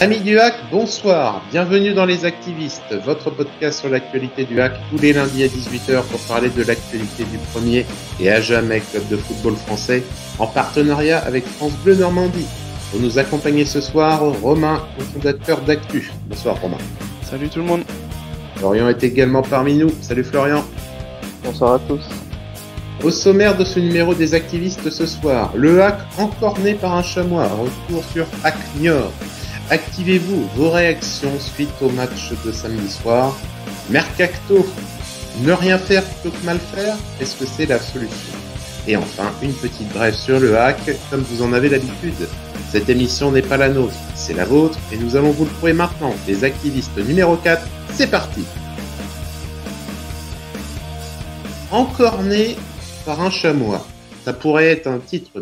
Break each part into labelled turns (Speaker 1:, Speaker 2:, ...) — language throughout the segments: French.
Speaker 1: Amis du hack, bonsoir, bienvenue dans Les Activistes, votre podcast sur l'actualité du hack, tous les lundis à 18h pour parler de l'actualité du premier et à jamais club de football français, en partenariat avec France Bleu Normandie. Pour nous accompagner ce soir, Romain, fondateur d'Actu. Bonsoir Romain.
Speaker 2: Salut tout le monde.
Speaker 1: Florian est également parmi nous. Salut Florian.
Speaker 3: Bonsoir à tous.
Speaker 1: Au sommaire de ce numéro des Activistes ce soir, le hack encorné par un chamois, retour sur Hack Niort. Activez-vous vos réactions suite au match de samedi soir. Mercacto, ne rien faire plutôt que mal faire, est-ce que c'est la solution? Et enfin, une petite brève sur le hack, comme vous en avez l'habitude. Cette émission n'est pas la nôtre, c'est la vôtre, et nous allons vous le prouver maintenant. Les Activistes numéro 4, c'est parti. Encorné par un chamois. Ça pourrait être un titre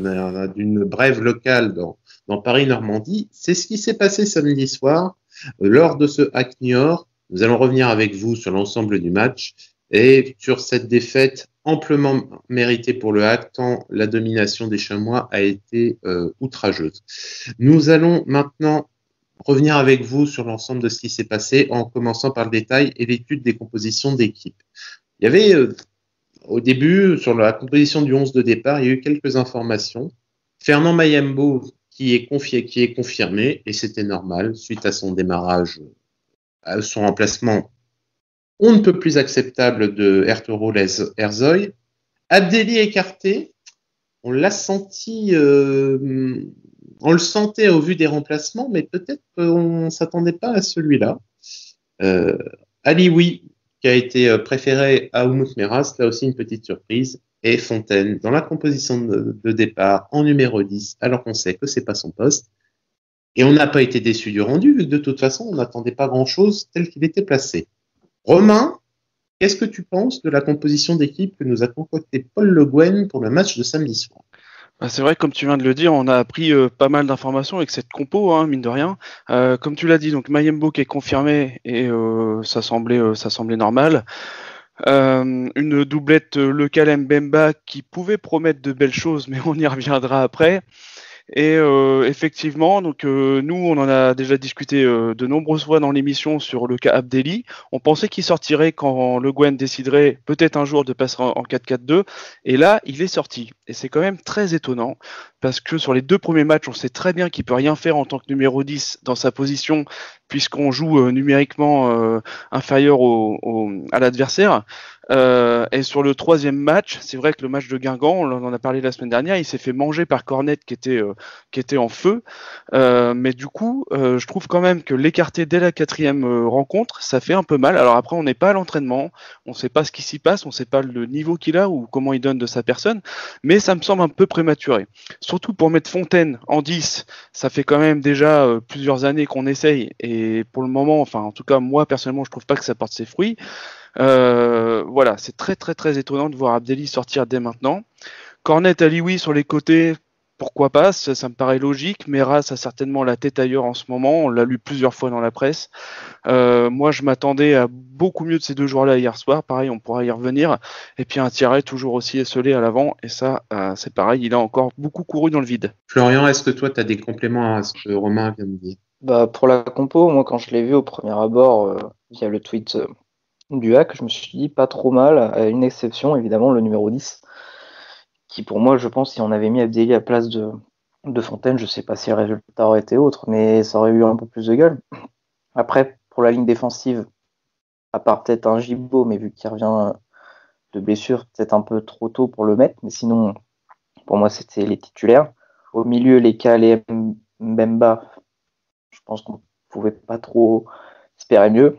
Speaker 1: d'une brève locale dans Paris-Normandie. C'est ce qui s'est passé samedi soir lors de ce Hack Niort. Nous allons revenir avec vous sur l'ensemble du match et sur cette défaite amplement méritée pour le hack, tant la domination des chamois a été outrageuse. Nous allons maintenant revenir avec vous sur l'ensemble de ce qui s'est passé en commençant par le détail et l'étude des compositions d'équipe. Il y avait au début, sur la composition du 11 de départ, il y a eu quelques informations. Fernand Mayembo qui est confirmé, et c'était normal, suite à son démarrage, à son remplacement, on ne peut plus acceptable de Ertuğrul Ersoy. Abdelli écarté, on l'a senti, on le sentait au vu des remplacements, mais peut-être qu'on ne s'attendait pas à celui-là. Alioui, qui a été préféré à Umut Meras, là aussi une petite surprise, et Fontaine dans la composition de départ en numéro 10, alors qu'on sait que c'est pas son poste. Et on n'a pas été déçu du rendu, vu que de toute façon, on n'attendait pas grand-chose tel qu'il était placé. Romain, qu'est-ce que tu penses de la composition d'équipe que nous a concocté Paul Le Guen pour le match de samedi soir?
Speaker 2: C'est vrai, comme tu viens de le dire, on a appris pas mal d'informations avec cette compo, mine de rien. Comme tu l'as dit, donc Mayembo qui est confirmé et ça semblait normal. Une doublette locale Mbemba qui pouvait promettre de belles choses, mais on y reviendra après. Et effectivement, donc nous, on en a déjà discuté de nombreuses fois dans l'émission sur le cas Abdelli. On pensait qu'il sortirait quand Le Guen déciderait peut-être un jour de passer en 4-4-2. Et là, il est sorti. Et c'est quand même très étonnant parce que sur les deux premiers matchs, on sait très bien qu'il peut rien faire en tant que numéro 10 dans sa position puisqu'on joue numériquement inférieur à l'adversaire. Et sur le troisième match, c'est vrai que le match de Guingamp, on en a parlé la semaine dernière, il s'est fait manger par Cornet qui était en feu. Mais du coup, je trouve quand même que l'écarter dès la quatrième rencontre, ça fait un peu mal. Alors après, on n'est pas à l'entraînement, on ne sait pas ce qui s'y passe, on ne sait pas le niveau qu'il a ou comment il donne de sa personne, mais ça me semble un peu prématuré. Surtout pour mettre Fontaine en 10, ça fait quand même déjà plusieurs années qu'on essaye, et pour le moment, enfin en tout cas moi personnellement, je trouve pas que ça porte ses fruits. Voilà, c'est très très très étonnant de voir Abdelli sortir dès maintenant. Cornet, Alioui sur les côtés, pourquoi pas, ça me paraît logique. Meras a certainement la tête ailleurs en ce moment, on l'a lu plusieurs fois dans la presse. Moi je m'attendais à beaucoup mieux de ces deux joueurs-là hier soir, pareil on pourra y revenir. Et puis un Thierry toujours aussi esselé à l'avant, et ça c'est pareil, il a encore beaucoup couru dans le vide.
Speaker 1: Florian, est-ce que toi tu as des compléments à ce que Romain vient de dire?
Speaker 3: Pour la compo, moi quand je l'ai vu au premier abord via le tweet du hack, je me suis dit pas trop mal, à une exception évidemment le numéro 10, qui pour moi je pense si on avait mis Abdelli à place de Fontaine, je sais pas si le résultat aurait été autre, mais ça aurait eu un peu plus de gueule. Après pour la ligne défensive, à part peut-être un Gibaud, mais vu qu'il revient de blessure, peut-être un peu trop tôt pour le mettre, mais sinon pour moi c'était les titulaires. Au milieu, les Kal et Mbemba, je pense qu'on pouvait pas trop espérer mieux.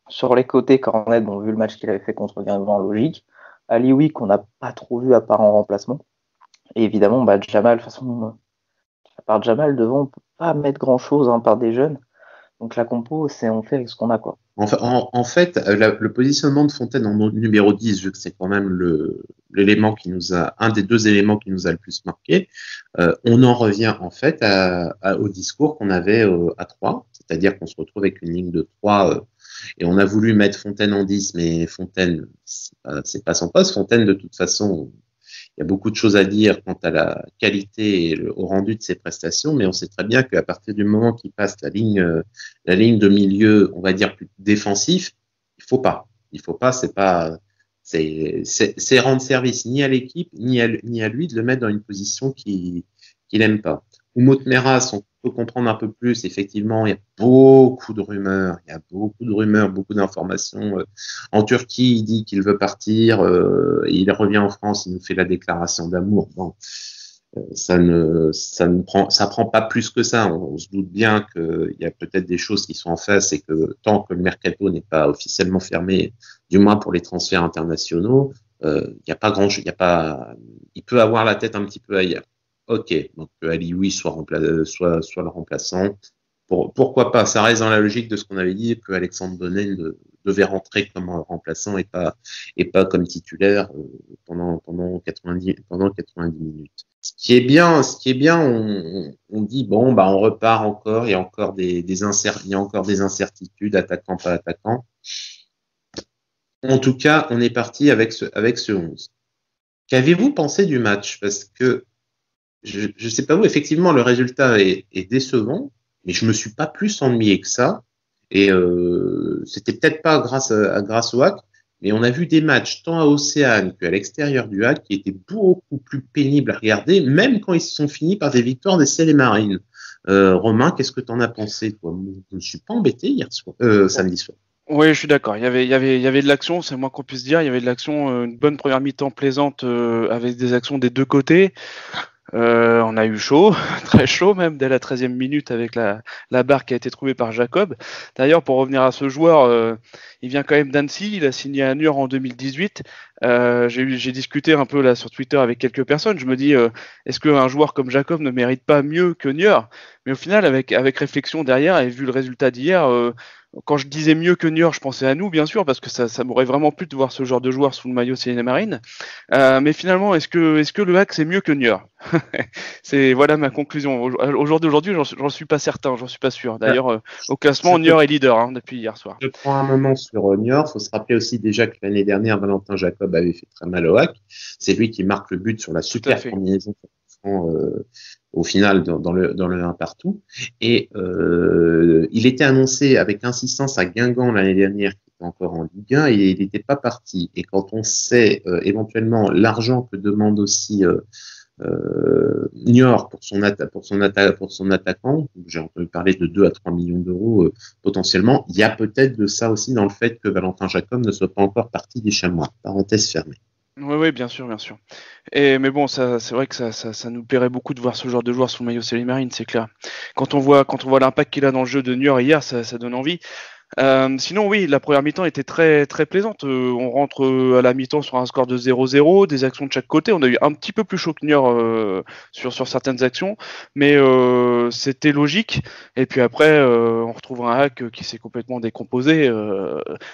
Speaker 3: Sur les côtés, Cornet, bon, vu le match qu'il avait fait contre Guingamp, logique. Alioui, qu'on n'a pas trop vu à part en remplacement. Et évidemment, Jamal, de toute façon, à part Jamal, devant, on peut pas mettre grand-chose par des jeunes. Donc la compo, c'est on fait avec ce qu'on a, quoi.
Speaker 1: En fait, le positionnement de Fontaine en numéro 10, vu que c'est quand même l'élément qui nous a, un des deux éléments qui nous a le plus marqué, on en revient en fait au discours qu'on avait à 3, c'est-à-dire qu'on se retrouve avec une ligne de 3 et on a voulu mettre Fontaine en 10, mais Fontaine, c'est pas son poste. Fontaine, de toute façon, il y a beaucoup de choses à dire quant à la qualité et au rendu de ses prestations, mais on sait très bien qu'à partir du moment qu'il passe la ligne de milieu, on va dire plus défensif, il faut pas, c'est rendre service ni à l'équipe ni à lui de le mettre dans une position qu'il aime pas. Umut Meras, on peut comprendre un peu plus. Effectivement, il y a beaucoup de rumeurs, beaucoup d'informations. En Turquie, il dit qu'il veut partir, et il revient en France, il nous fait la déclaration d'amour. Bon, ça prend pas plus que ça. On se doute bien qu'il y a peut-être des choses qui sont en face et que tant que le mercato n'est pas officiellement fermé, du moins pour les transferts internationaux, il y a pas grand, il peut avoir la tête un petit peu ailleurs. Ok, donc Alioui soit le remplaçant. Pourquoi pas? Ça reste dans la logique de ce qu'on avait dit, que Alexandre Donnet devait rentrer comme remplaçant et pas comme titulaire pendant 90 minutes. Ce qui est bien, on dit bon bah on repart encore, il y a encore des incertitudes, attaquant pas attaquant. En tout cas, on est parti avec ce 11. Qu'avez-vous pensé du match? Parce que je sais pas vous, effectivement, le résultat est décevant, mais je me suis pas plus ennuyé que ça. Et c'était peut-être pas grâce au hack, mais on a vu des matchs tant à Océane qu'à l'extérieur du hack qui étaient beaucoup plus pénibles à regarder, même quand ils se sont finis par des victoires des Ciel et Marines. Romain, qu'est-ce que t'en as pensé, toi? Je ne suis pas embêté samedi soir.
Speaker 2: Oui, je suis d'accord. Il y avait de l'action, c'est le moins qu'on puisse dire. Il y avait de l'action, une bonne première mi-temps plaisante avec des actions des deux côtés. On a eu chaud, très chaud même, dès la 13e minute avec la barre qui a été trouvée par Jacob. D'ailleurs, pour revenir à ce joueur, il vient quand même d'Annecy, il a signé à Niort en 2018. J'ai discuté un peu là sur Twitter avec quelques personnes. Je me dis, est-ce qu'un joueur comme Jacob ne mérite pas mieux que Niort? Mais au final, avec réflexion derrière et vu le résultat d'hier, quand je disais mieux que Niort, je pensais à nous, bien sûr, parce que ça m'aurait vraiment plu de voir ce genre de joueur sous le maillot Ciel et Marines. Mais finalement, est-ce que le hack c'est mieux que Niort? C'est voilà ma conclusion. Au jour d'aujourd'hui, j'en suis pas certain, j'en suis pas sûr. D'ailleurs, au classement, Niort est leader depuis hier soir.
Speaker 1: Je prends un moment sur Niort. Il faut se rappeler aussi déjà que l'année dernière, Valentin Jacob avait fait très mal au hack. C'est lui qui marque le but sur la super combinaison au final dans le 1 partout. Et il était annoncé avec insistance à Guingamp l'année dernière, qui était encore en Ligue 1, et il n'était pas parti. Et quand on sait éventuellement l'argent que demande aussi Niort pour son attaquant, j'ai entendu parler de 2 à 3 millions d'euros potentiellement, il y a peut-être de ça aussi dans le fait que Valentin Jacob ne soit pas encore parti des Chamois. Parenthèse fermée.
Speaker 2: Oui, bien sûr. Mais bon, c'est vrai que ça nous plairait beaucoup de voir ce genre de joueur sous le maillot Ciel et Marines, c'est clair. Quand on voit l'impact qu'il a dans le jeu de Niort hier, ça donne envie. Sinon, oui, la première mi-temps était très très plaisante. On rentre à la mi-temps sur un score de 0-0, des actions de chaque côté. On a eu un petit peu plus chaud que Niort sur certaines actions, mais c'était logique. Et puis après, on retrouve un hack qui s'est complètement décomposé.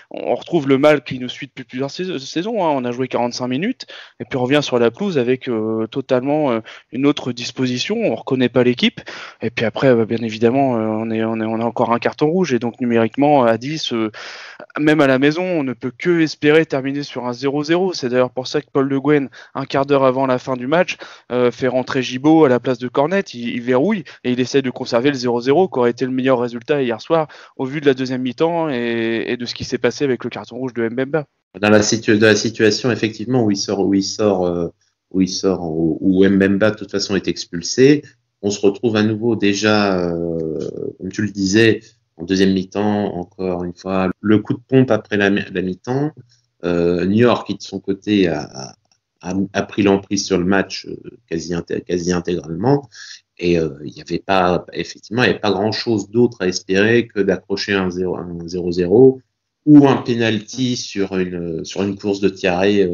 Speaker 2: On retrouve le mal qui nous suit depuis plusieurs saisons. On a joué 45 minutes, et puis on revient sur la pelouse avec totalement une autre disposition. On reconnaît pas l'équipe. Et puis après, bien évidemment, on a encore un carton rouge, et donc numériquement à 10, même à la maison, on ne peut que espérer terminer sur un 0-0. C'est d'ailleurs pour ça que Paul Le Guen, un quart d'heure avant la fin du match, fait rentrer Gibaud à la place de Cornet. Il verrouille et il essaie de conserver le 0-0, qui aurait été le meilleur résultat hier soir au vu de la deuxième mi-temps et de ce qui s'est passé avec le carton rouge de Mbemba.
Speaker 1: Dans la situation effectivement où Mbemba de toute façon est expulsé, on se retrouve à nouveau déjà, comme tu le disais, en deuxième mi-temps, encore une fois, le coup de pompe après la mi-temps. Niort, qui de son côté a pris l'emprise sur le match quasi intégralement. Et il n'y avait pas grand-chose d'autre à espérer que d'accrocher un 0-0 ou un penalty sur une course de Thiaré.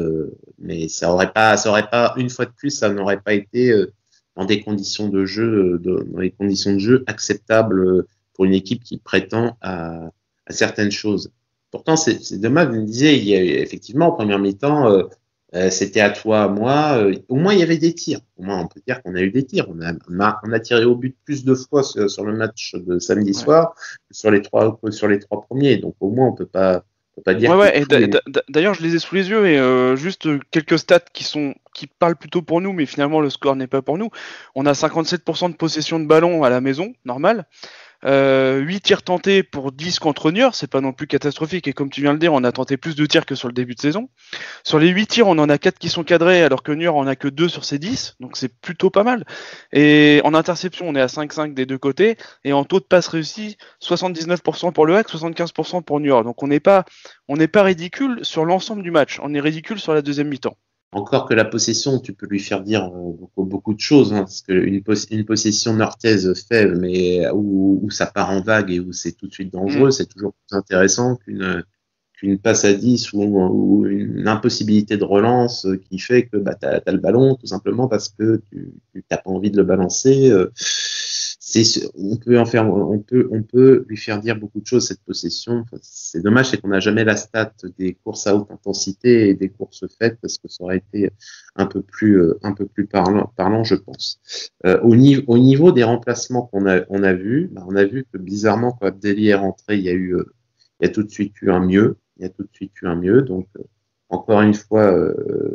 Speaker 1: Mais ça aurait pas, une fois de plus, ça n'aurait pas été dans des conditions de jeu, dans les conditions de jeu acceptables pour une équipe qui prétend à certaines choses. Pourtant, c'est dommage, vous me disiez, effectivement, en première mi-temps, c'était à toi, à moi. Au moins, il y avait des tirs. Au moins, on peut dire qu'on a eu des tirs. On a tiré au but plus de fois sur le match de samedi soir que sur les trois premiers. Donc, au moins, on peut pas Faut pas dire
Speaker 2: Ouais,
Speaker 1: que
Speaker 2: et d'ailleurs, je les ai sous les yeux et juste quelques stats qui parlent plutôt pour nous, mais finalement le score n'est pas pour nous. On a 57% de possession de ballon à la maison, normal. 8 tirs tentés pour 10 contre Niort, c'est pas non plus catastrophique. Et comme tu viens de le dire, on a tenté plus de tirs que sur le début de saison. Sur les 8 tirs, on en a 4 qui sont cadrés, alors que Niort en a que 2 sur ses 10. Donc c'est plutôt pas mal. Et en interception, on est à 5-5 des deux côtés. Et en taux de passe réussi, 79% pour le HAC, 75% pour Niort. Donc on n'est pas ridicule sur l'ensemble du match. On est ridicule sur la deuxième mi-temps.
Speaker 1: encore que la possession, tu peux lui faire dire beaucoup de choses, hein, parce qu'une une possession nortaise faible, mais où ça part en vague et où c'est tout de suite dangereux, c'est toujours plus intéressant qu'une passe à 10 ou une impossibilité de relance qui fait que bah, tu as le ballon tout simplement parce que tu n'as pas envie de le balancer. On peut lui faire dire beaucoup de choses cette possession. Enfin, c'est dommage, c'est qu'on n'a jamais la stat des courses à haute intensité et des courses faites parce que ça aurait été un peu plus parlant, je pense. Au niveau des remplacements on a vu, on a vu que bizarrement quand Abdelli est rentré, il y a tout de suite eu un mieux. Donc, encore une fois,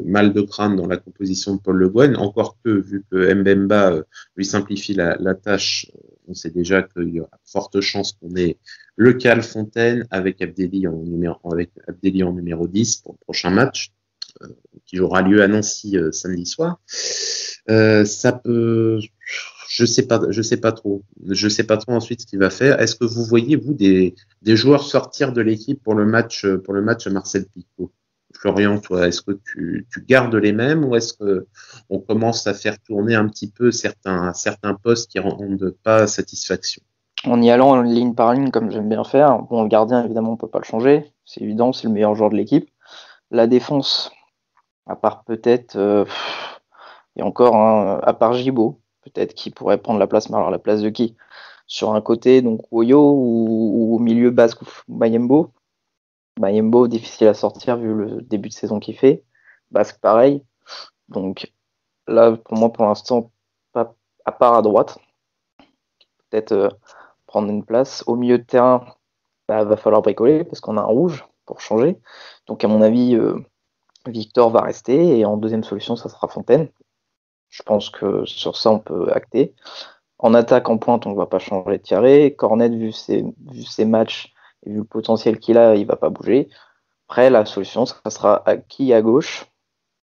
Speaker 1: mal de crâne dans la composition de Paul Le Guen. Encore que, vu que Mbemba lui simplifie la tâche, on sait déjà qu'il y a forte chance qu'on ait le Cal Fontaine avec Abdelli en numéro 10 pour le prochain match, qui aura lieu à Nancy samedi soir. Ça peut... Je sais pas trop ensuite ce qu'il va faire. Est-ce que vous voyez, vous, des joueurs sortir de l'équipe pour le match Marcel Picot? Florian, toi, est-ce que tu gardes les mêmes ou est-ce que on commence à faire tourner un petit peu certains postes qui rendent pas satisfaction?
Speaker 3: En y allant ligne par ligne, comme j'aime bien faire, bon, le gardien, évidemment, on peut pas le changer. C'est évident, c'est le meilleur joueur de l'équipe. La défense, à part peut-être, et encore, à part Gibaud, peut-être qui pourrait prendre la place, mais alors la place de qui? Sur un côté, donc Woyo ou au milieu Basque Mayembo. Mayembo, difficile à sortir vu le début de saison qu'il fait. Basque, pareil. Donc là, pour moi, pour l'instant, pas, à part à droite, peut-être prendre une place. Au milieu de terrain, va falloir bricoler parce qu'on a un rouge pour changer. Donc à mon avis, Victor va rester et en deuxième solution, ça sera Fontaine. Je pense que sur ça, on peut acter. En attaque, en pointe, on ne va pas changer de Thierry. Cornet, vu ses matchs et vu le potentiel qu'il a, il ne va pas bouger. Après, la solution, ça sera à qui à gauche?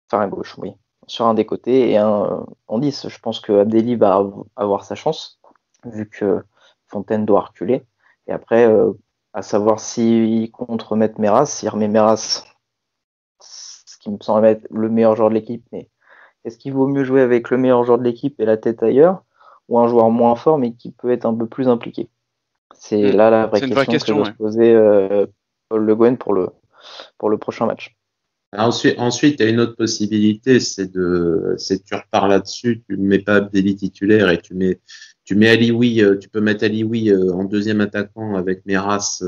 Speaker 3: Enfin, à gauche, oui. Sur un des côtés et un en 10. Je pense que Abdelli va avoir sa chance, vu que Fontaine doit reculer. Et après, à savoir s'il compte remettre Meras, s'il remet Meras, ce qui me semble être le meilleur joueur de l'équipe, mais est-ce qu'il vaut mieux jouer avec le meilleur joueur de l'équipe et la tête ailleurs, ou un joueur moins fort mais qui peut être un peu plus impliqué? C'est là la vraie question que doit se poser Paul Le Guen pour le prochain match.
Speaker 1: Ensuite, il y a une autre possibilité, c'est tu repars là-dessus, tu ne mets pas Abdelli titulaire et tu mets Alioui, tu peux mettre Alioui en deuxième attaquant avec Meras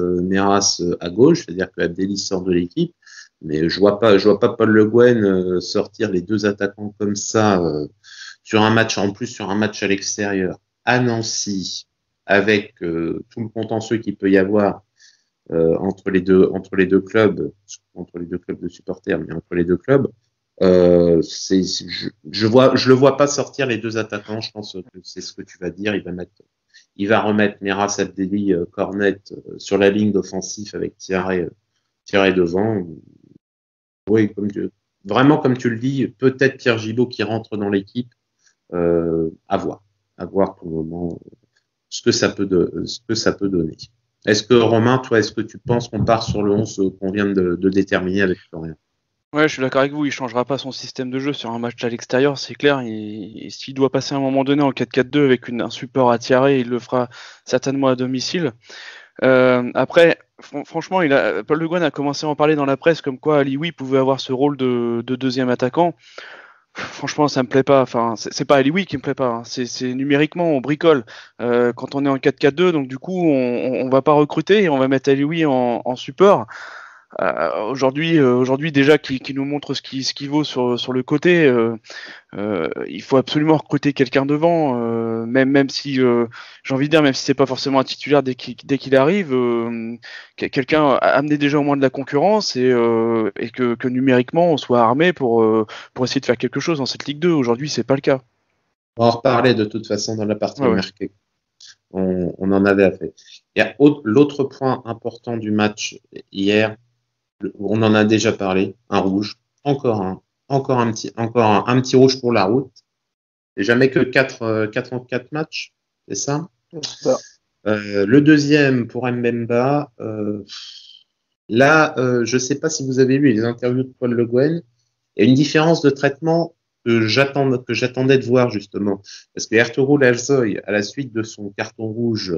Speaker 1: à gauche, c'est-à-dire que Abdelli sort de l'équipe. Mais je vois pas Paul Le Guen sortir les deux attaquants comme ça sur un match à l'extérieur à Nancy avec tout le contentieux qu'il peut y avoir entre les deux clubs de supporters, mais entre les deux clubs. Je le vois pas sortir les deux attaquants. Je pense que c'est ce que tu vas dire. Il va remettre Meras, Abdelli, Cornet sur la ligne d'offensif avec Thierry devant. Oui, vraiment comme tu le dis, peut-être Pierre Gibaud qui rentre dans l'équipe. À voir pour le moment ce que ça peut donner. Est-ce que Romain, toi, est-ce que tu penses qu'on part sur le 11 qu'on vient de déterminer avec Florian?
Speaker 2: Ouais, je suis d'accord avec vous, il changera pas son système de jeu sur un match à l'extérieur, c'est clair. S'il doit passer à un moment donné en 4-4-2 avec un support à Thierry, il le fera certainement à domicile. Après, franchement, Paul Le Guen a commencé à en parler dans la presse comme quoi Alioui pouvait avoir ce rôle de deuxième attaquant. Franchement, ça me plaît pas. Enfin, c'est pas Alioui qui me plaît pas. Hein. C'est numériquement, on bricole quand on est en 4-4-2. Donc du coup, on va pas recruter et on va mettre Alioui en support. Aujourd'hui déjà qui nous montre ce qu'il vaut sur le côté. Il faut absolument recruter quelqu'un devant, même si j'ai envie de dire, même si c'est pas forcément un titulaire dès qu'il arrive, quelqu'un amener déjà au moins de la concurrence et que numériquement on soit armé pour essayer de faire quelque chose dans cette Ligue 2. Aujourd'hui, c'est pas le cas.
Speaker 1: On va en reparler de toute façon dans la partie
Speaker 2: Ouais.
Speaker 1: mercato. On en avait fait. Il y a l'autre point important du match hier, on en a déjà parlé, un rouge, encore un petit rouge pour la route. C'est jamais que 4 en 4 matchs, c'est ça? Le deuxième pour Mbemba. Là, je ne sais pas si vous avez lu les interviews de Paul Le Guen. Il y a une différence de traitement que j'attendais de voir justement. Parce que Ertuğrul Ersoy, à la suite de son carton rouge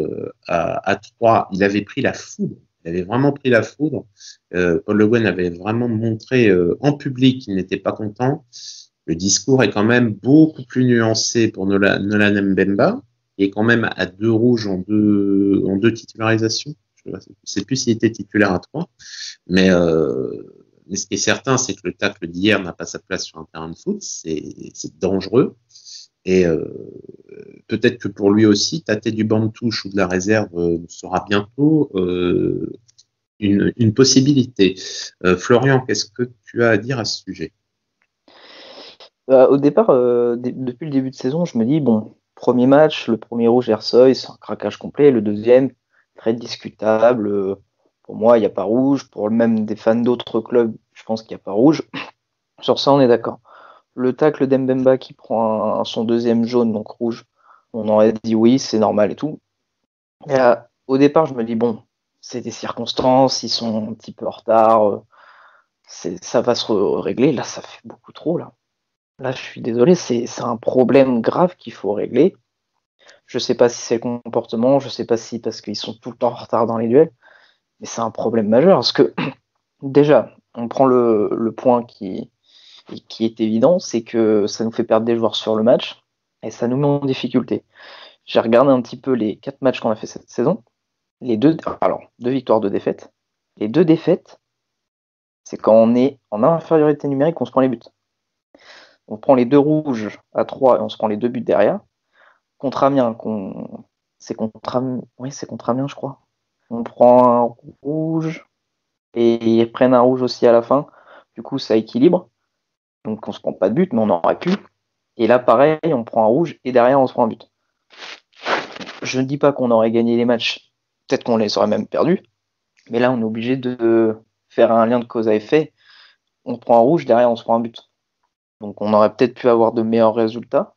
Speaker 1: à 3, il avait pris la foudre. Il avait vraiment pris la foudre. Paul Le Guen avait vraiment montré en public qu'il n'était pas content. Le discours est quand même beaucoup plus nuancé pour Nolan Mbemba, qui est quand même à 2 rouges en deux titularisations. Je ne sais plus s'il était titulaire à 3. Mais ce qui est certain, c'est que le tacle d'hier n'a pas sa place sur un terrain de foot. C'est dangereux. Et peut-être que pour lui aussi, tâter du banc de touche ou de la réserve sera bientôt une possibilité. Florian, qu'est-ce que tu as à dire à ce sujet?
Speaker 3: Au départ, depuis le début de saison, je me dis, bon, premier match, le premier rouge Ersoy, c'est un craquage complet. Le deuxième, très discutable. Pour moi, il n'y a pas rouge. Pour même des fans d'autres clubs, je pense qu'il n'y a pas rouge. Sur ça, on est d'accord. Le tacle d'Mbemba qui prend son deuxième jaune, donc rouge, on aurait dit oui, c'est normal et tout. Et au départ, je me dis, bon, c'est des circonstances, ils sont un petit peu en retard, ça va se régler. Là, ça fait beaucoup trop, là. Là, je suis désolé, c'est un problème grave qu'il faut régler. Je sais pas si c'est le comportement, je sais pas si parce qu'ils sont tout le temps en retard dans les duels, mais c'est un problème majeur parce que déjà, on prend le point qui est évident, c'est que ça nous fait perdre des joueurs sur le match et ça nous met en difficulté. J'ai regardé un petit peu les 4 matchs qu'on a fait cette saison. Les deux victoires, 2 défaites. Les 2 défaites, c'est quand on est en infériorité numérique qu'on se prend les buts. On prend les 2 rouges à 3 et on se prend les 2 buts derrière. Contre Amiens, c'est contre Amiens, je crois. On prend un rouge et ils prennent un rouge aussi à la fin. Du coup, ça équilibre. Donc on se prend pas de but, mais on aurait pu. Et là, pareil, on prend un rouge et derrière, on se prend un but. Je ne dis pas qu'on aurait gagné les matchs. Peut-être qu'on les aurait même perdus. Mais là, on est obligé de faire un lien de cause à effet. On prend un rouge, derrière, on se prend un but. Donc on aurait peut-être pu avoir de meilleurs résultats.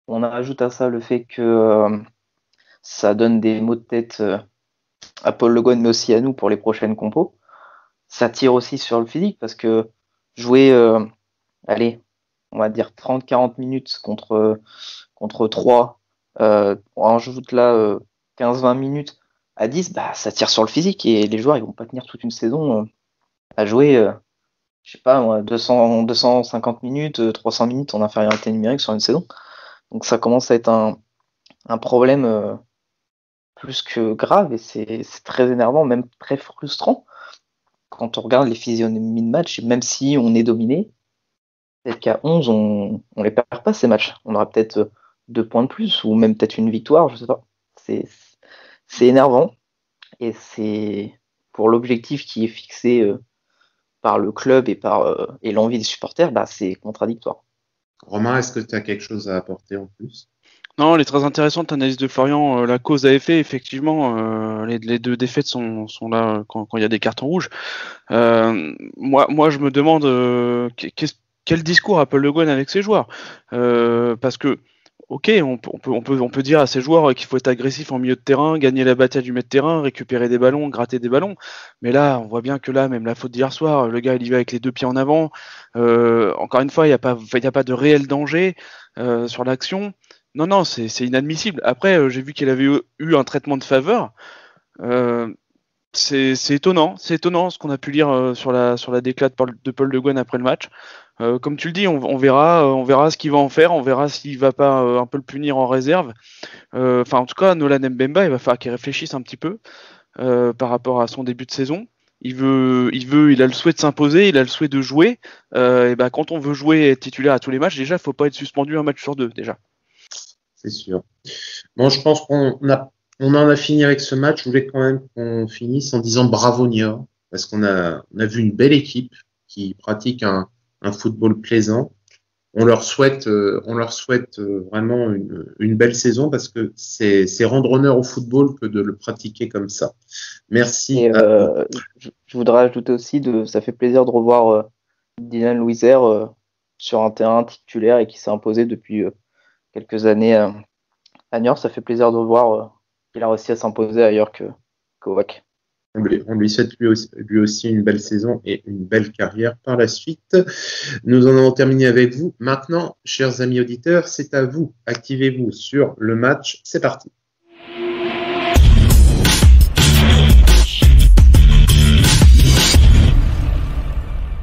Speaker 3: On ajoute à ça le fait que ça donne des maux de tête à Paul Le Guen, mais aussi à nous pour les prochaines compos. Ça tire aussi sur le physique parce que jouer, on va dire 30-40 minutes contre 3, on ajoute là 15-20 minutes à 10, bah, ça tire sur le physique et les joueurs ils vont pas tenir toute une saison à jouer, je sais pas moi, 250 minutes, 300 minutes en infériorité numérique sur une saison. Donc ça commence à être un problème plus que grave et c'est très énervant, même très frustrant quand on regarde les physionomies de match, même si on est dominé, peut-être qu'à 11 on les perd pas ces matchs. On aura peut-être 2 points de plus ou même peut-être une victoire, je sais pas. C'est énervant et c'est pour l'objectif qui est fixé par le club et l'envie des supporters, bah, c'est contradictoire.
Speaker 1: Romain, est-ce que tu as quelque chose à apporter en plus?
Speaker 2: Non, elle est très intéressante, l'analyse de Florian. La cause à effet, effectivement, les 2 défaites sont là quand il y a des cartons rouges. Moi, je me demande quel discours a Paul Le Guen avec ses joueurs. Parce que, ok, on peut dire à ses joueurs qu'il faut être agressif en milieu de terrain, gagner la bataille du mètre terrain, récupérer des ballons, gratter des ballons. Mais là, on voit bien que là, même la faute d'hier soir, le gars, il y va avec les 2 pieds en avant. Encore une fois, il n'y a pas de réel danger sur l'action. Non, c'est inadmissible. Après, j'ai vu qu'il avait eu un traitement de faveur. C'est étonnant ce qu'on a pu lire sur la déclat de Paul Le Guen après le match. Comme tu le dis, on verra ce qu'il va en faire, on verra s'il va pas un peu le punir en réserve. En tout cas, Nolan Mbemba, il va falloir qu'il réfléchisse un petit peu par rapport à son début de saison. il a le souhait de s'imposer, il a le souhait de jouer. Et ben quand on veut jouer et être titulaire à tous les matchs, déjà, il faut pas être suspendu un match sur deux, déjà.
Speaker 1: C'est sûr. Bon, je pense on en a fini avec ce match. Je voulais quand même qu'on finisse en disant bravo Niort, parce on a vu une belle équipe qui pratique un football plaisant. On leur souhaite vraiment une belle saison parce que c'est rendre honneur au football que de le pratiquer comme ça. Merci.
Speaker 3: Et je voudrais ajouter aussi, ça fait plaisir de revoir Dylan Louiser sur un terrain titulaire et qui s'est imposé depuis quelques années à Niort. Ça fait plaisir de voir qu'il a réussi à s'imposer ailleurs qu'au WAC.
Speaker 1: On lui souhaite lui aussi une belle saison et une belle carrière par la suite. Nous en avons terminé avec vous. Maintenant, chers amis auditeurs, c'est à vous. Activez-vous sur le match. C'est parti.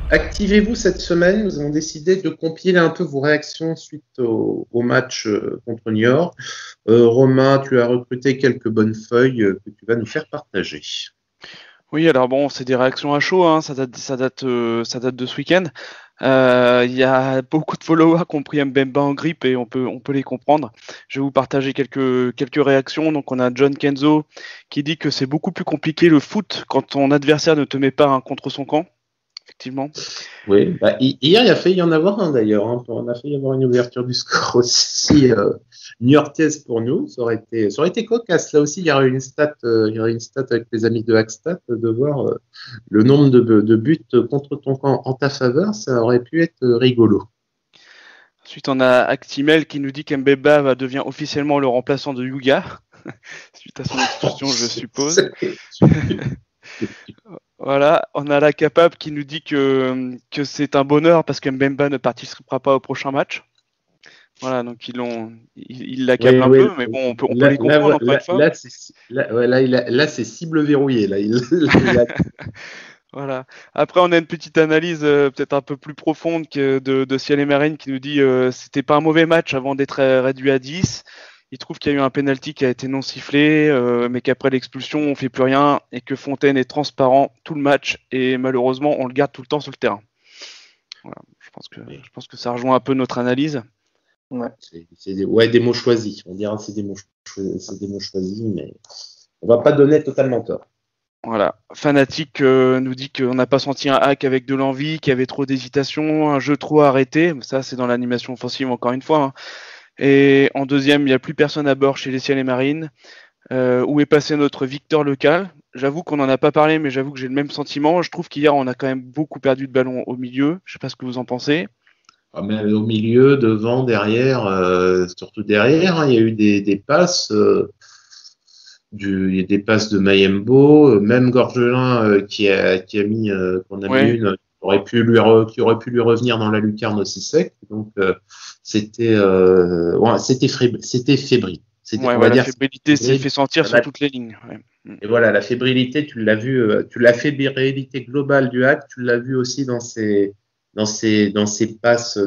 Speaker 1: Activez-vous cette semaine. Nous avons décidé de compiler un peu vos réactions suite au match contre Niort. Romain, tu as recruté quelques bonnes feuilles que tu vas nous faire partager.
Speaker 2: Oui, alors bon, c'est des réactions à chaud, hein, ça date de ce week-end. Il y a beaucoup de followers qui ont pris Mbemba en grippe et on peut les comprendre. Je vais vous partager quelques réactions. Donc on a John Kenzo qui dit que c'est beaucoup plus compliqué le foot quand ton adversaire ne te met pas contre son camp. Effectivement.
Speaker 1: Oui, bah, hier il a failli y en avoir un d'ailleurs. Hein. On a failli y avoir une ouverture du score aussi new-yorkaise pour nous. Ça aurait été cocasse. Là aussi, il y aurait une stat avec les amis de Hackstat de voir le nombre de buts contre ton camp en ta faveur. Ça aurait pu être rigolo.
Speaker 2: Ensuite, on a Actimel qui nous dit qu'Mbemba devient officiellement le remplaçant de Yuga suite à son expulsion, je suppose. Voilà, on a la Capable qui nous dit que c'est un bonheur parce que Mbemba ne participera pas au prochain match. Voilà, donc il l'accable un peu, mais bon, on peut les comprendre encore une fois.
Speaker 1: Là, c'est cible verrouillée. Là,
Speaker 2: Voilà. Après, on a une petite analyse peut-être un peu plus profonde que de Ciel et Marine qui nous dit c'était pas un mauvais match avant d'être réduit à 10. Il trouve qu'il y a eu un penalty qui a été non sifflé, mais qu'après l'expulsion, on fait plus rien et que Fontaine est transparent tout le match et malheureusement, on le garde tout le temps sur le terrain. Voilà. Je pense que ça rejoint un peu notre analyse.
Speaker 1: Ouais. C'est des mots choisis. On dira c'est des mots choisis, mais on va pas donner totalement tort.
Speaker 2: Voilà. Fanatique nous dit qu'on n'a pas senti un hack avec de l'envie, qu'il y avait trop d'hésitation, un jeu trop arrêté. Ça, c'est dans l'animation offensive encore une fois. Hein. Et en deuxième, il n'y a plus personne à bord chez les Ciel et Marines. Où est passé notre Victor Lecal? J'avoue qu'on n'en a pas parlé, mais j'avoue que j'ai le même sentiment. Je trouve qu'hier, on a quand même beaucoup perdu de ballon au milieu. Je ne sais pas ce que vous en pensez.
Speaker 1: Ah, mais au milieu, devant, derrière, surtout derrière, hein, il y a eu des passes. Il y a des passes de Mayembo, même Gorgelin qui a mis qu'on a mis une qui aurait pu lui revenir dans la lucarne aussi sec. Donc c'était fébrile.
Speaker 2: La fébrilité s'est fait sentir sur toutes les lignes. Ouais.
Speaker 1: Et voilà, la fébrilité, tu l'as vu, la fébrilité globale du hack, tu l'as vu aussi dans ses passes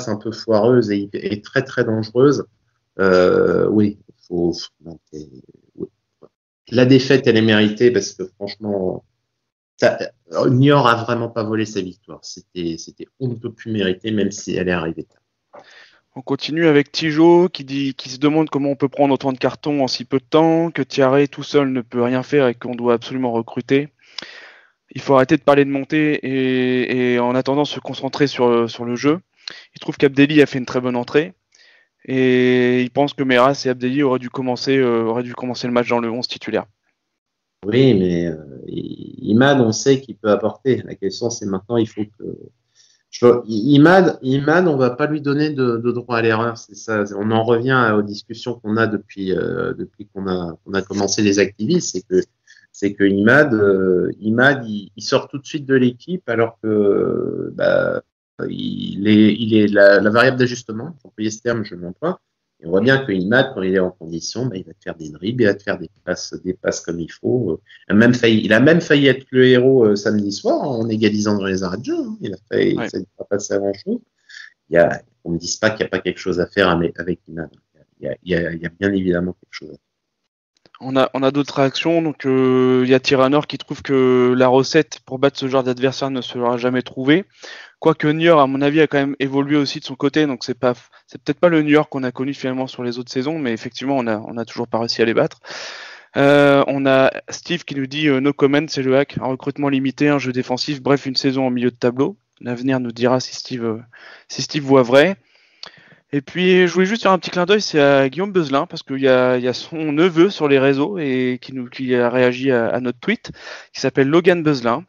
Speaker 1: un peu foireuses et très très dangereuses. Oui, la défaite, elle est méritée parce que franchement, Niort a vraiment pas volé sa victoire. C'était on ne peut plus mériter, même si elle est arrivée tard.
Speaker 2: On continue avec Tijo qui se demande comment on peut prendre autant de cartons en si peu de temps, que Thierry tout seul ne peut rien faire et qu'on doit absolument recruter. Il faut arrêter de parler de montée et en attendant se concentrer sur le jeu. Il trouve qu'Abdelli a fait une très bonne entrée et il pense que Meras et Abdelli auraient dû commencer le match dans le 11 titulaire.
Speaker 1: Oui, mais Imad, on sait qu'il peut apporter. La question, c'est maintenant, il faut que Imad, on va pas lui donner de droit à l'erreur. C'est ça. On en revient aux discussions qu'on a depuis qu'on a commencé les activistes. C'est que Imad, il sort tout de suite de l'équipe alors que il est la variable d'ajustement. Pour employer ce terme, je ne l'emploie. Et on voit bien que Imad, quand il est en condition, il va te faire des dribbles, il va te faire des passes comme il faut. Il a même failli être le héros samedi soir en égalisant dans les arrêts de jeu. Hein. Ça n'a pas passé à grand-chose. On ne me dise pas qu'il n'y a pas quelque chose à faire avec Imad. Il y a bien évidemment quelque chose à faire.
Speaker 2: On a d'autres réactions. Donc, il y a Tyranor qui trouve que la recette pour battre ce genre d'adversaire ne sera jamais trouvée. Quoique New York, à mon avis, a quand même évolué aussi de son côté. Donc, c'est peut-être pas le New York qu'on a connu finalement sur les autres saisons, mais effectivement, on a toujours pas réussi à les battre. On a Steve qui nous dit no comment, c'est le hack, un recrutement limité, un jeu défensif, bref, une saison en milieu de tableau. L'avenir nous dira si Steve voit vrai. Et puis, je voulais juste faire un petit clin d'œil, c'est à Guillaume Beuzelin, parce qu'il y a son neveu sur les réseaux et qui a réagi à notre tweet, qui s'appelle Logan Beuzelin,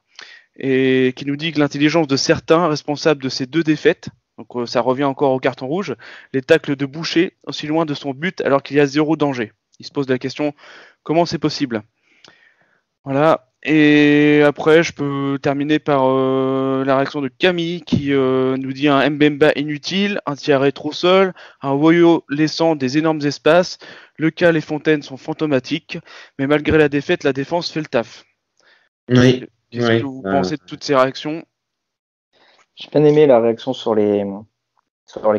Speaker 2: et qui nous dit que l'intelligence de certains responsables de ces 2 défaites, donc ça revient encore au carton rouge, les tacles de Boucher aussi loin de son but alors qu'il y a 0 danger. Il se pose la question, comment c'est possible? Voilà. Et après, je peux terminer par la réaction de Camille qui nous dit un Mbemba inutile, un Thierry trop seul, un Woyo laissant des énormes espaces, Lecal et Fontaine sont fantomatiques, mais malgré la défaite, la défense fait le taf.
Speaker 1: Oui.
Speaker 2: Qu'est-ce que vous pensez de toutes ces réactions?
Speaker 3: J'ai bien aimé la réaction sur les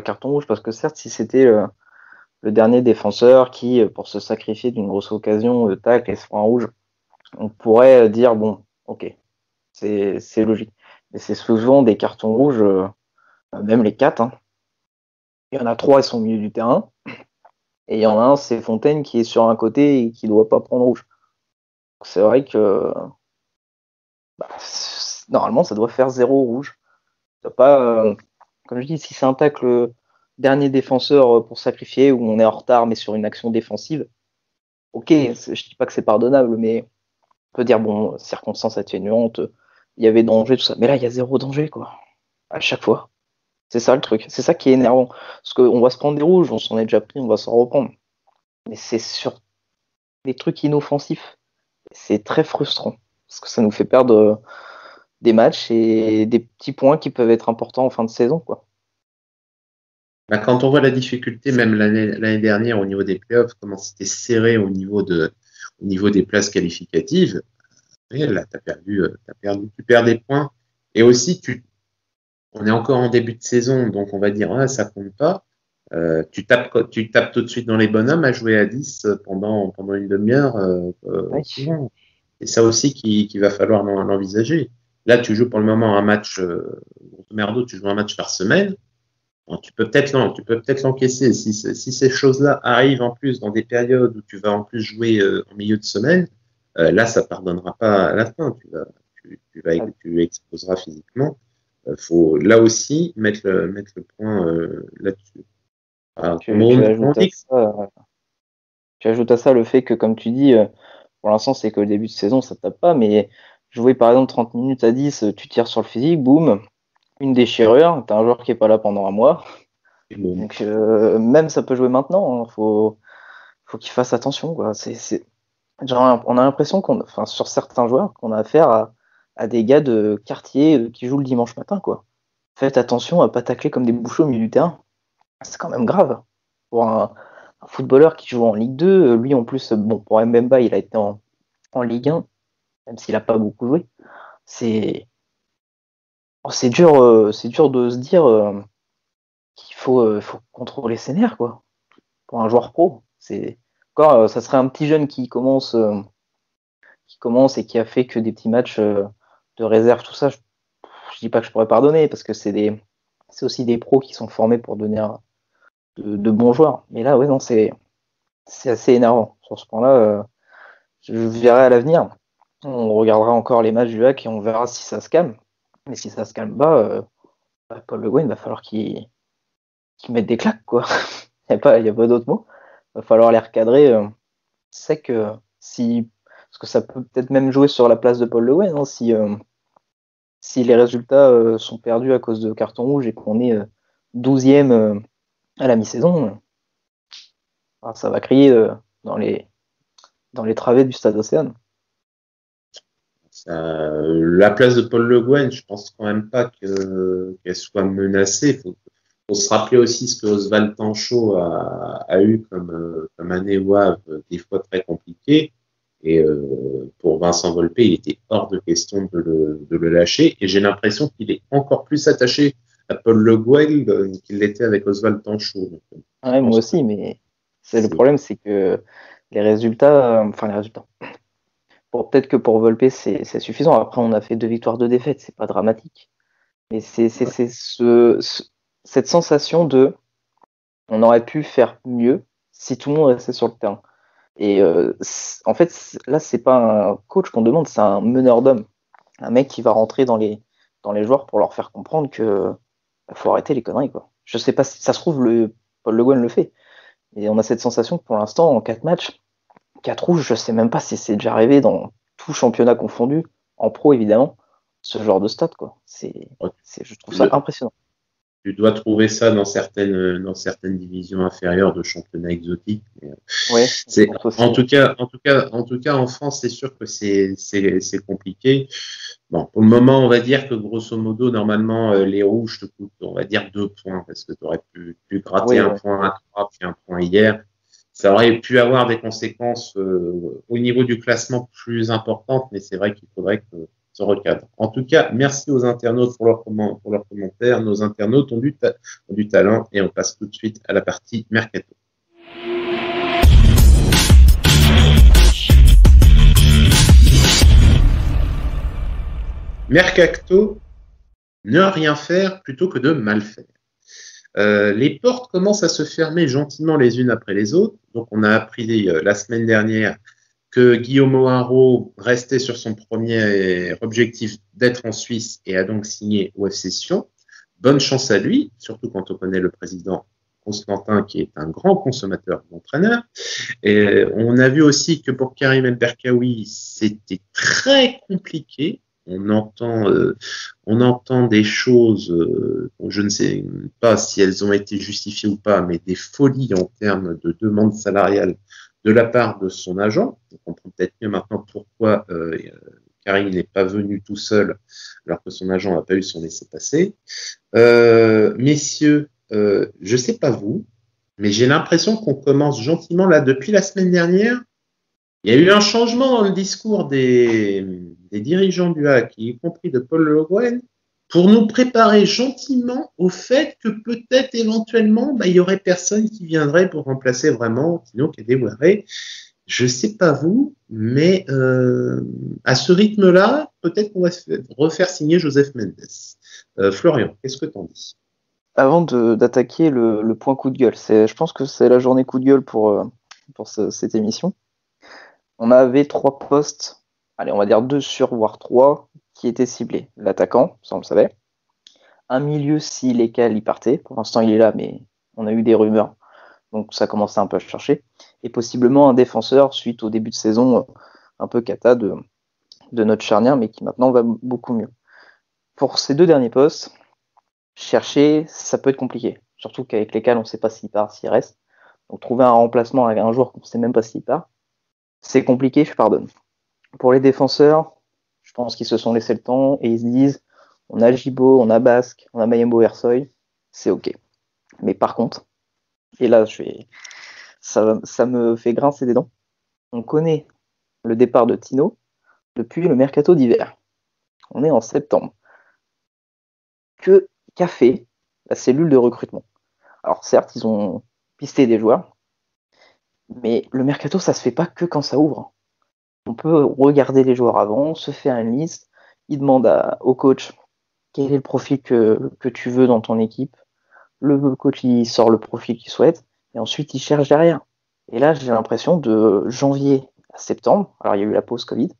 Speaker 3: cartons rouges parce que certes, si c'était le dernier défenseur qui, pour se sacrifier d'une grosse occasion, tacle et se prend un rouge, on pourrait dire bon, ok, c'est logique. Mais c'est souvent des cartons rouges, même les 4. Hein. Il y en a 3, ils sont au milieu du terrain. Et il y en a un, c'est Fontaine qui est sur un côté et qui ne doit pas prendre rouge. C'est vrai que normalement, ça doit faire 0 rouge. Ça pas, comme je dis, si c'est un tacle dernier défenseur pour sacrifier où on est en retard mais sur une action défensive, ok, je dis pas que c'est pardonnable, mais on peut dire bon, circonstances atténuantes, il y avait danger, tout ça. Mais là, il y a 0 danger, quoi. À chaque fois. C'est ça le truc. C'est ça qui est énervant. Parce qu'on va se prendre des rouges, on s'en est déjà pris, on va s'en reprendre. Mais c'est sur des trucs inoffensifs. C'est très frustrant. Parce que ça nous fait perdre des matchs et des petits points qui peuvent être importants en fin de saison, quoi.
Speaker 1: Bah, quand on voit la difficulté, même l'année dernière au niveau des playoffs, comment c'était serré au niveau des places qualificatives, et là, tu perds des points. Et aussi, on est encore en début de saison, donc on va dire, ah, ça compte pas. Tu tapes tout de suite dans les bonhommes à jouer à 10 pendant une demi-heure.
Speaker 3: Oui.
Speaker 1: Non. C'est ça aussi qu'il va falloir l'envisager. Là, tu joues pour le moment un match, merdo, tu joues un match par semaine. Alors, tu peux peut-être l'encaisser. Si ces choses-là arrivent en plus dans des périodes où tu vas en plus jouer en milieu de semaine, là, ça pardonnera pas à la fin. Tu exposeras physiquement. Faut là aussi mettre le point là-dessus. Alors,
Speaker 3: Tu ajoutes à ça le fait que, comme tu dis, pour l'instant, c'est que le début de saison, ça tape pas, mais jouer par exemple 30 minutes à 10, tu tires sur le physique, boum, une déchirure, t'as un joueur qui est pas là pendant un mois.
Speaker 1: bon.
Speaker 3: Donc, même ça peut jouer maintenant, hein. Faut qu'il fasse attention, quoi. Genre, on a l'impression enfin, sur certains joueurs, qu'on a affaire à des gars de quartier qui jouent le dimanche matin, quoi. Faites attention à pas tacler comme des bouchons au milieu du terrain. C'est quand même grave. Pour un footballeur qui joue en Ligue 2, lui en plus, bon, pour Mbemba, il a été en Ligue 1, même s'il a pas beaucoup joué. C'est dur de se dire qu'il faut contrôler ses nerfs, quoi. Pour un joueur pro, ça serait un petit jeune qui commence et qui a fait que des petits matchs de réserve, tout ça. Je dis pas que je pourrais pardonner parce que c'est aussi des pros qui sont formés pour devenir de bons joueurs. Mais là, ouais, non, c'est assez énervant sur ce point-là. Je verrai à l'avenir. On regardera encore les matchs du HAC et on verra si ça se calme. Mais si ça se calme pas, Paul Le Guen, il va falloir qu'il mette des claques, quoi. Il n'y a pas d'autre mot. Il va falloir les recadrer. C'est que parce que ça peut peut-être même jouer sur la place de Paul Le Guen, hein, si les résultats sont perdus à cause de carton rouge et qu'on est 12e à la mi-saison, ça va crier dans les travées du stade Océane.
Speaker 1: La place de Paul Le Guen, je pense quand même pas qu'elle soit menacée. Faut se rappeler aussi ce que Oswald Tanchot a eu comme année WAV, des fois très compliqué. Et pour Vincent Volpe, il était hors de question de le lâcher. Et j'ai l'impression qu'il est encore plus attaché à Paul Le Guen qu'il l'était avec Oswald Tanchot.
Speaker 3: Ouais, moi aussi, mais le problème, c'est que les résultats, les résultats. Peut-être que pour Volpe, c'est suffisant. Après, on a fait 2 victoires, 2 défaites, c'est pas dramatique. Mais c'est cette sensation de on aurait pu faire mieux si tout le monde restait sur le terrain. Et en fait, là, c'est pas un coach qu'on demande, c'est un meneur d'hommes. Un mec qui va rentrer dans les joueurs pour leur faire comprendre que faut arrêter les conneries, quoi. Je sais pas si ça se trouve, Paul Le Guen le fait. Et on a cette sensation que pour l'instant, en 4 matchs, 4 rouges, je sais même pas si c'est déjà arrivé dans tout championnat confondu, en pro évidemment, ce genre de stats, quoi. Je trouve ça impressionnant.
Speaker 1: Tu dois trouver ça dans certaines divisions inférieures de championnats exotiques.
Speaker 3: Ouais,
Speaker 1: en tout cas, en France, c'est sûr que c'est compliqué. Bon, pour le moment, on va dire que grosso modo, normalement, les rouges te coûtent, on va dire 2 points, parce que tu aurais pu gratter un point à 3, puis un point hier. Ça aurait pu avoir des conséquences au niveau du classement plus importantes, mais c'est vrai qu'il faudrait que se recadre. En tout cas, merci aux internautes pour leurs commentaires. Nos internautes ont du talent et on passe tout de suite à la partie Mercato. Mercato, ne rien faire plutôt que de mal faire. Les portes commencent à se fermer gentiment les unes après les autres. Donc, on a appris la semaine dernière que Guillaume Haro restait sur son premier objectif d'être en Suisse et a donc signé au FC Sion. Bonne chance à lui, surtout quand on connaît le président Constantin qui est un grand consommateur d'entraîneurs. Et on a vu aussi que pour Karim El Berkaoui, c'était très compliqué. On entend des choses, je ne sais pas si elles ont été justifiées ou pas, mais des folies en termes de demande salariale de la part de son agent. On comprend peut-être mieux maintenant pourquoi Karim n'est pas venu tout seul alors que son agent n'a pas eu son laissez-passer. Messieurs, je ne sais pas vous, mais j'ai l'impression qu'on commence gentiment là depuis la semaine dernière. Il y a eu un changement dans le discours des dirigeants du HAC, y compris de Paul Le Guen, pour nous préparer gentiment au fait que peut-être éventuellement, il y aurait personne qui viendrait pour remplacer vraiment Tino Kadewere. Je sais pas vous, mais à ce rythme-là, peut-être qu'on va refaire signer Joseph Mendes. Florian, qu'est-ce que t'en dis?
Speaker 3: Avant d'attaquer le point coup de gueule, je pense que c'est la journée coup de gueule pour cette émission. On avait 3 postes, allez, on va dire 2 sur, voire 3, qui étaient ciblés. L'attaquant, ça on le savait. Un milieu si lesquels il partait. Pour l'instant, il est là, mais on a eu des rumeurs. Donc ça commençait un peu à chercher. Et possiblement un défenseur suite au début de saison un peu cata de notre charnière, mais qui maintenant va beaucoup mieux. Pour ces 2 derniers postes, chercher, ça peut être compliqué. Surtout qu'avec lesquels on ne sait pas s'il part, s'il reste. Donc trouver un remplacement avec un joueur qu'on ne sait même pas s'il part, c'est compliqué, je pardonne. Pour les défenseurs, je pense qu'ils se sont laissé le temps et ils se disent on a Gibo, on a Basque, on a Mayembo Ersoy, c'est ok. Mais par contre, et là ça me fait grincer des dents, on connaît le départ de Tino depuis le mercato d'hiver. On est en septembre. Qu'a fait la cellule de recrutement? Alors certes, ils ont pisté des joueurs, mais le mercato, ça se fait pas que quand ça ouvre. On peut regarder les joueurs avant, se faire une liste, il demande au coach quel est le profil que tu veux dans ton équipe. Le coach, il sort le profil qu'il souhaite, et ensuite, il cherche derrière. Et là, j'ai l'impression de janvier à septembre, alors il y a eu la pause Covid,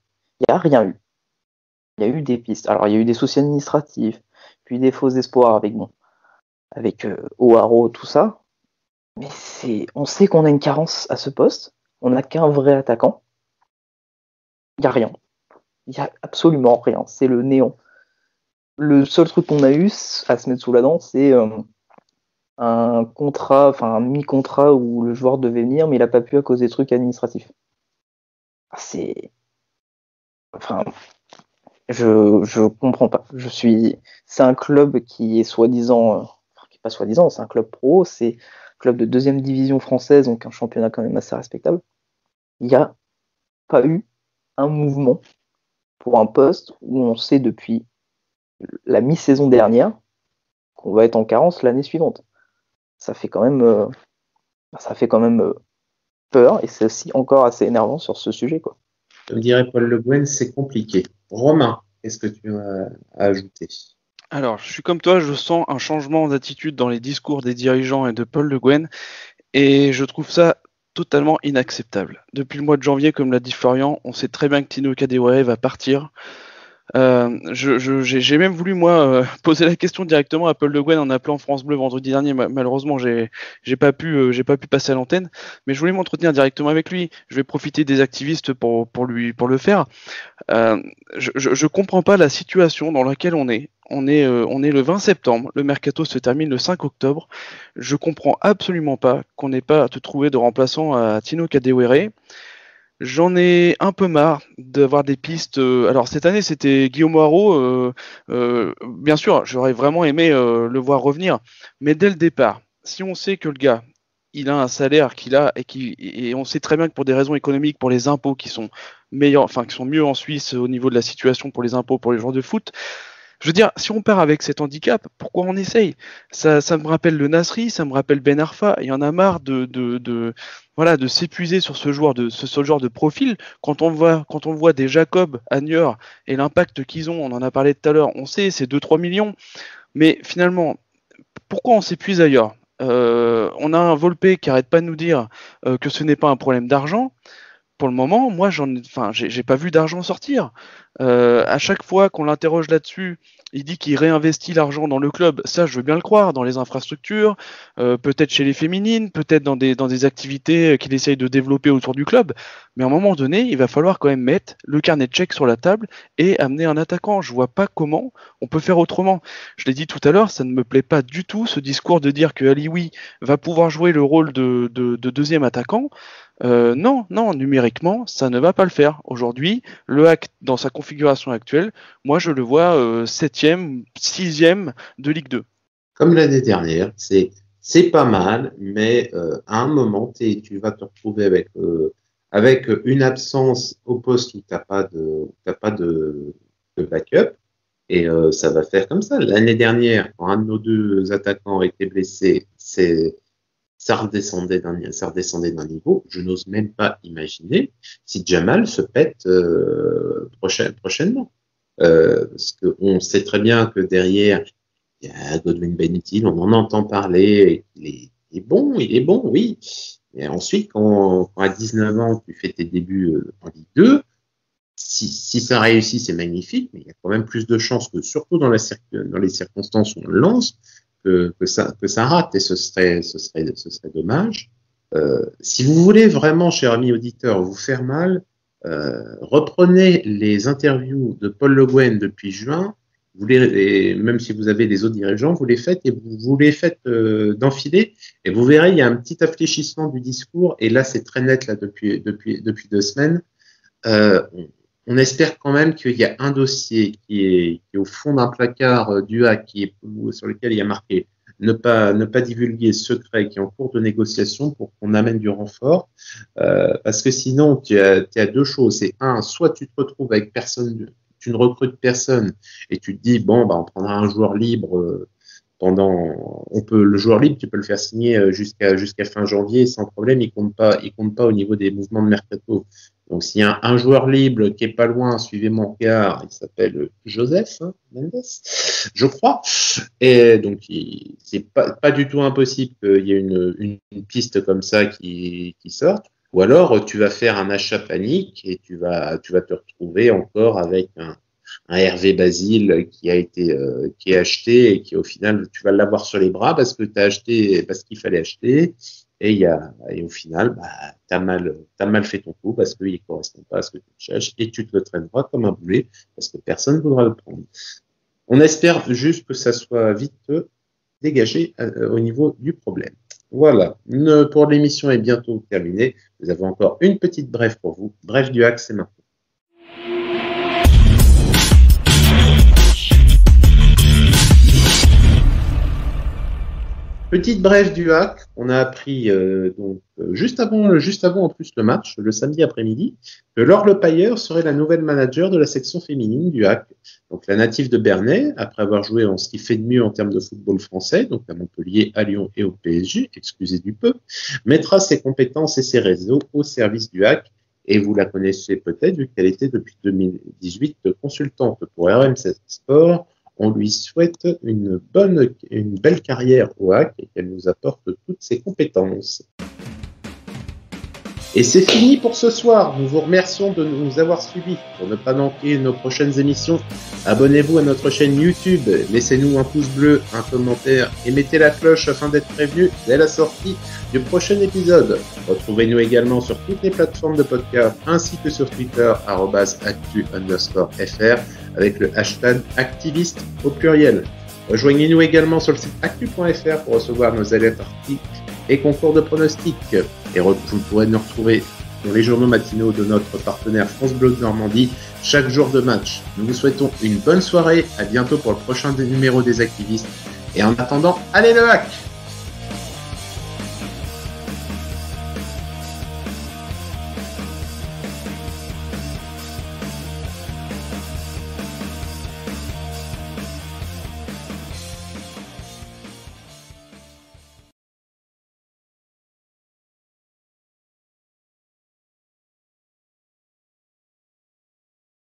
Speaker 3: il n'y a rien eu. Il y a eu des pistes. Alors, il y a eu des soucis administratifs, puis des faux espoirs avec O'Haro, tout ça. Mais on sait qu'on a une carence à ce poste. On n'a qu'un vrai attaquant. Il n'y a rien. Il n'y a absolument rien. C'est le néant. Le seul truc qu'on a eu à se mettre sous la dent, c'est un contrat, enfin un mi-contrat où le joueur devait venir, mais il n'a pas pu à cause des trucs administratifs. Je comprends pas. C'est un club qui est soi-disant, qui est pas soi-disant, c'est un club pro, c'est un club de 2e division française, donc un championnat quand même assez respectable. Il n'y a pas eu un mouvement pour un poste où on sait depuis la mi-saison dernière qu'on va être en carence l'année suivante. Ça fait quand même peur, et c'est aussi encore assez énervant sur ce sujet, quoi.
Speaker 1: Comme dirait Paul Le Guen, c'est compliqué. Romain, qu'est-ce que tu as à ajouter?
Speaker 2: Alors, je suis comme toi, je sens un changement d'attitude dans les discours des dirigeants et de Paul Le Guen, et je trouve ça totalement inacceptable. Depuis le mois de janvier, comme l'a dit Florian, on sait très bien que Tino Kadewere va partir. J'ai même voulu poser la question directement à Paul Le Guen en appelant France Bleu vendredi dernier. Malheureusement, j'ai pas pu passer à l'antenne, mais je voulais m'entretenir directement avec lui. Je vais profiter des activistes pour le faire. Je comprends pas la situation dans laquelle on est. On est le 20 septembre, le mercato se termine le 5 octobre. Je comprends absolument pas qu'on n'ait pas trouvé de remplaçant à Tino Kadewere. J'en ai un peu marre d'avoir des pistes. Alors cette année c'était Guillaume Haro. Bien sûr, j'aurais vraiment aimé le voir revenir, mais dès le départ, si on sait que le gars, il a un salaire qu'il a et on sait très bien que pour des raisons économiques, pour les impôts qui sont meilleurs, enfin qui sont mieux en Suisse au niveau de la situation pour les impôts pour les joueurs de foot. Je veux dire, si on part avec cet handicap, pourquoi on essaye? Ça me rappelle le Nasri, ça me rappelle Ben Arfa. Il y en a marre de s'épuiser sur ce genre de profil. Quand on voit des Jacob à Niort et l'impact qu'ils ont, on en a parlé tout à l'heure, on sait, c'est 2-3 millions. Mais finalement, pourquoi on s'épuise ailleurs? On a un Volpe qui arrête pas de nous dire que ce n'est pas un problème d'argent. Pour le moment, moi, j'ai pas vu d'argent sortir. À chaque fois qu'on l'interroge là-dessus, il dit qu'il réinvestit l'argent dans le club. Ça, je veux bien le croire, dans les infrastructures, peut-être chez les féminines, peut-être dans des activités qu'il essaye de développer autour du club. Mais à un moment donné, il va falloir quand même mettre le carnet de chèques sur la table et amener un attaquant. Je vois pas comment on peut faire autrement. Je l'ai dit tout à l'heure, ça ne me plaît pas du tout, ce discours de dire que Alioui va pouvoir jouer le rôle de deuxième attaquant. Non, numériquement, ça ne va pas le faire. Aujourd'hui, le hack dans sa configuration actuelle, moi je le vois 7e, 6e de Ligue 2.
Speaker 1: Comme l'année dernière, c'est pas mal, mais à un moment, tu vas te retrouver avec une absence au poste où t'as pas de backup, et ça va faire comme ça. L'année dernière, quand un de nos deux attaquants était blessé, ça redescendait d'un niveau. Je n'ose même pas imaginer si Jamal se pète prochainement. Parce qu'on sait très bien que derrière, il y a Godwin Bentil, on en entend parler, il est bon, oui. Et ensuite, quand à 19 ans, tu fais tes débuts en Ligue 2, si ça réussit, c'est magnifique, mais il y a quand même plus de chances que, surtout dans les circonstances où on le lance, que ça rate, et ce serait dommage. Si vous voulez vraiment, cher ami auditeur, vous faire mal, reprenez les interviews de Paul Le Guen depuis juin, même si vous avez des autres dirigeants, vous les faites d'enfiler, et vous verrez, il y a un petit affléchissement du discours, et là c'est très net là depuis 2 semaines. On espère quand même qu'il y a un dossier qui est au fond d'un placard du hack sur lequel il y a marqué ne pas divulguer secret, qui est en cours de négociation pour qu'on amène du renfort, parce que sinon tu as deux choses. C'est soit tu te retrouves avec personne, tu ne recrutes personne et tu te dis bon on prendra un joueur libre le joueur libre, tu peux le faire signer jusqu'à fin janvier sans problème, il compte pas au niveau des mouvements de mercato. Donc s'il y a un joueur libre qui est pas loin, suivez mon regard, il s'appelle Joseph Mendes, je crois. Et donc c'est pas du tout impossible qu'il y ait une piste comme ça qui sorte. Ou alors tu vas faire un achat panique et tu vas te retrouver encore avec un Hervé Basile qui est acheté et qui au final tu vas l'avoir sur les bras parce qu'il fallait acheter. Et au final, t'as mal fait ton coup parce qu'il correspond pas à ce que tu cherches et tu te le traîneras comme un boulet parce que personne ne voudra le prendre. On espère juste que ça soit vite dégagé au niveau du problème. Voilà. Pour l'émission est bientôt terminée. Nous avons encore une petite brève pour vous. Brève du hack, c'est maintenant. Petite brève du hack, on a appris juste avant en plus le match, le samedi après-midi, que Laure Lepailleur serait la nouvelle manager de la section féminine du hack. Donc la native de Bernay, après avoir joué en ce qui fait de mieux en termes de football français, donc à Montpellier, à Lyon et au PSG, excusez du peu, mettra ses compétences et ses réseaux au service du hack. Et vous la connaissez peut-être vu qu'elle était depuis 2018 consultante pour RMC Sport. On lui souhaite une belle carrière au hack et qu'elle nous apporte toutes ses compétences. Et c'est fini pour ce soir. Nous vous remercions de nous avoir suivis. Pour ne pas manquer nos prochaines émissions, abonnez-vous à notre chaîne YouTube, laissez-nous un pouce bleu, un commentaire et mettez la cloche afin d'être prévenu dès la sortie du prochain épisode. Retrouvez-nous également sur toutes les plateformes de podcast ainsi que sur Twitter @actu_fr avec le hashtag activiste au pluriel. Rejoignez-nous également sur le site actu.fr pour recevoir nos alertes articles et concours de pronostics. Et vous pourrez nous retrouver dans les journaux matinaux de notre partenaire France Bleu de Normandie chaque jour de match. Nous vous souhaitons une bonne soirée, à bientôt pour le prochain numéro des activistes. Et en attendant, allez le hack!